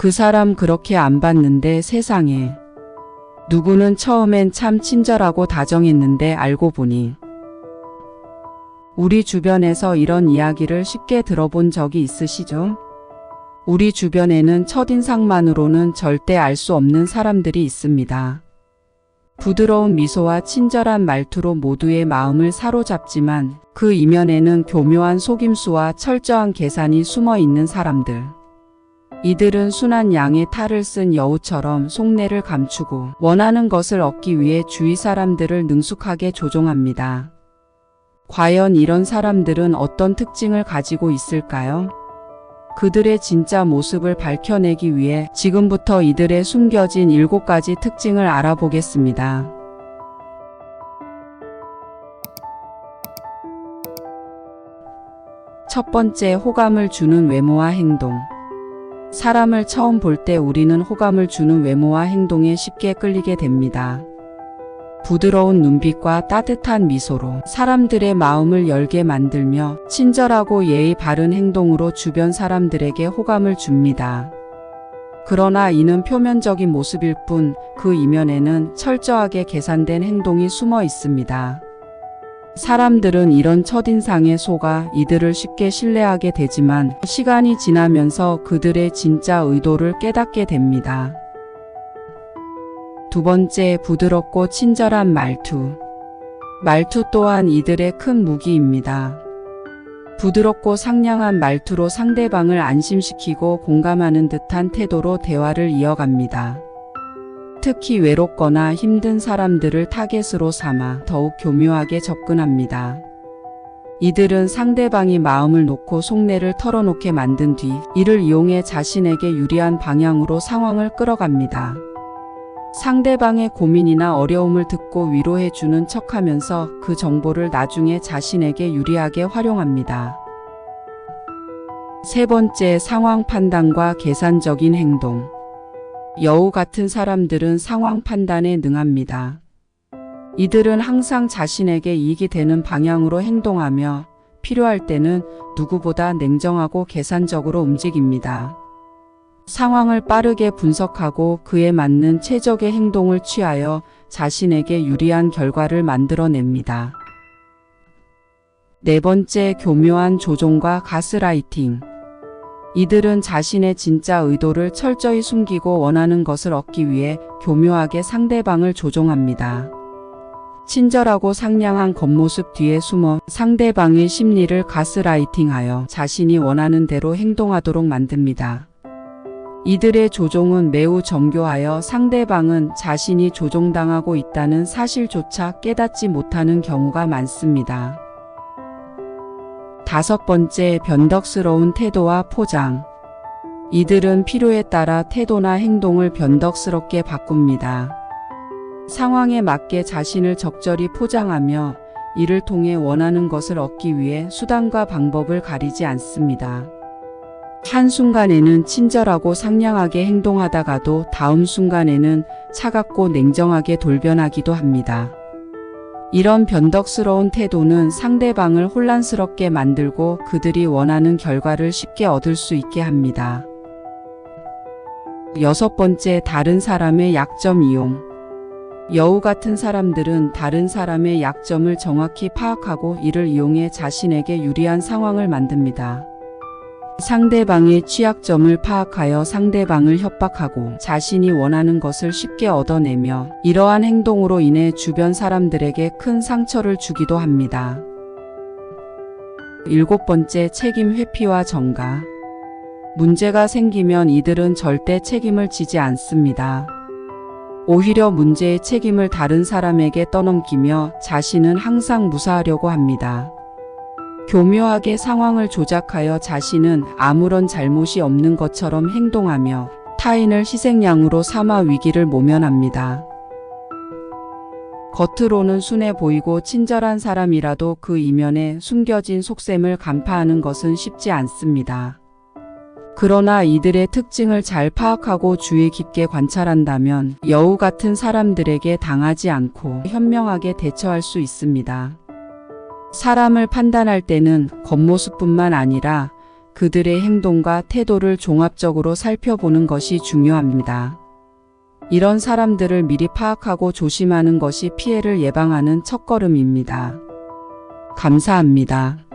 그 사람 그렇게 안 봤는데 세상에. 누구는 처음엔 참 친절하고 다정했는데 알고 보니. 우리 주변에서 이런 이야기를 쉽게 들어본 적이 있으시죠? 우리 주변에는 첫인상만으로는 절대 알 수 없는 사람들이 있습니다. 부드러운 미소와 친절한 말투로 모두의 마음을 사로잡지만 그 이면에는 교묘한 속임수와 철저한 계산이 숨어 있는 사람들. 이들은 순한 양의 탈을 쓴 여우처럼 속내를 감추고 원하는 것을 얻기 위해 주위 사람들을 능숙하게 조종합니다. 과연 이런 사람들은 어떤 특징을 가지고 있을까요? 그들의 진짜 모습을 밝혀내기 위해 지금부터 이들의 숨겨진 7가지 특징을 알아보겠습니다. 첫 번째, 호감을 주는 외모와 행동. 사람을 처음 볼 때 우리는 호감을 주는 외모와 행동에 쉽게 끌리게 됩니다. 부드러운 눈빛과 따뜻한 미소로 사람들의 마음을 열게 만들며 친절하고 예의 바른 행동으로 주변 사람들에게 호감을 줍니다. 그러나 이는 표면적인 모습일 뿐 그 이면에는 철저하게 계산된 행동이 숨어 있습니다. 사람들은 이런 첫인상에 속아 이들을 쉽게 신뢰하게 되지만 시간이 지나면서 그들의 진짜 의도를 깨닫게 됩니다. 두 번째, 부드럽고 친절한 말투. 말투 또한 이들의 큰 무기입니다. 부드럽고 상냥한 말투로 상대방을 안심시키고 공감하는 듯한 태도로 대화를 이어갑니다. 특히 외롭거나 힘든 사람들을 타겟으로 삼아 더욱 교묘하게 접근합니다. 이들은 상대방이 마음을 놓고 속내를 털어놓게 만든 뒤 이를 이용해 자신에게 유리한 방향으로 상황을 끌어갑니다. 상대방의 고민이나 어려움을 듣고 위로해주는 척하면서 그 정보를 나중에 자신에게 유리하게 활용합니다. 세 번째, 상황 판단과 계산적인 행동. 여우 같은 사람들은 상황 판단에 능합니다. 이들은 항상 자신에게 이익이 되는 방향으로 행동하며 필요할 때는 누구보다 냉정하고 계산적으로 움직입니다. 상황을 빠르게 분석하고 그에 맞는 최적의 행동을 취하여 자신에게 유리한 결과를 만들어냅니다. 네 번째, 교묘한 조종과 가스라이팅. 이들은 자신의 진짜 의도를 철저히 숨기고 원하는 것을 얻기 위해 교묘하게 상대방을 조종합니다. 친절하고 상냥한 겉모습 뒤에 숨어 상대방의 심리를 가스라이팅하여 자신이 원하는 대로 행동하도록 만듭니다. 이들의 조종은 매우 정교하여 상대방은 자신이 조종당하고 있다는 사실조차 깨닫지 못하는 경우가 많습니다. 다섯 번째, 변덕스러운 태도와 포장. 이들은 필요에 따라 태도나 행동을 변덕스럽게 바꿉니다. 상황에 맞게 자신을 적절히 포장하며 이를 통해 원하는 것을 얻기 위해 수단과 방법을 가리지 않습니다. 한순간에는 친절하고 상냥하게 행동하다가도 다음 순간에는 차갑고 냉정하게 돌변하기도 합니다. 이런 변덕스러운 태도는 상대방을 혼란스럽게 만들고 그들이 원하는 결과를 쉽게 얻을 수 있게 합니다. 여섯 번째, 다른 사람의 약점 이용. 여우 같은 사람들은 다른 사람의 약점을 정확히 파악하고 이를 이용해 자신에게 유리한 상황을 만듭니다. 상대방의 취약점을 파악하여 상대방을 협박하고 자신이 원하는 것을 쉽게 얻어내며 이러한 행동으로 인해 주변 사람들에게 큰 상처를 주기도 합니다. 일곱 번째, 책임 회피와 전가. 문제가 생기면 이들은 절대 책임을 지지 않습니다. 오히려 문제의 책임을 다른 사람에게 떠넘기며 자신은 항상 무사하려고 합니다. 교묘하게 상황을 조작하여 자신은 아무런 잘못이 없는 것처럼 행동하며 타인을 희생양으로 삼아 위기를 모면합니다. 겉으로는 순해 보이고 친절한 사람이라도 그 이면에 숨겨진 속셈을 간파하는 것은 쉽지 않습니다. 그러나 이들의 특징을 잘 파악하고 주의 깊게 관찰한다면 여우 같은 사람들에게 당하지 않고 현명하게 대처할 수 있습니다. 사람을 판단할 때는 겉모습뿐만 아니라 그들의 행동과 태도를 종합적으로 살펴보는 것이 중요합니다. 이런 사람들을 미리 파악하고 조심하는 것이 피해를 예방하는 첫걸음입니다. 감사합니다.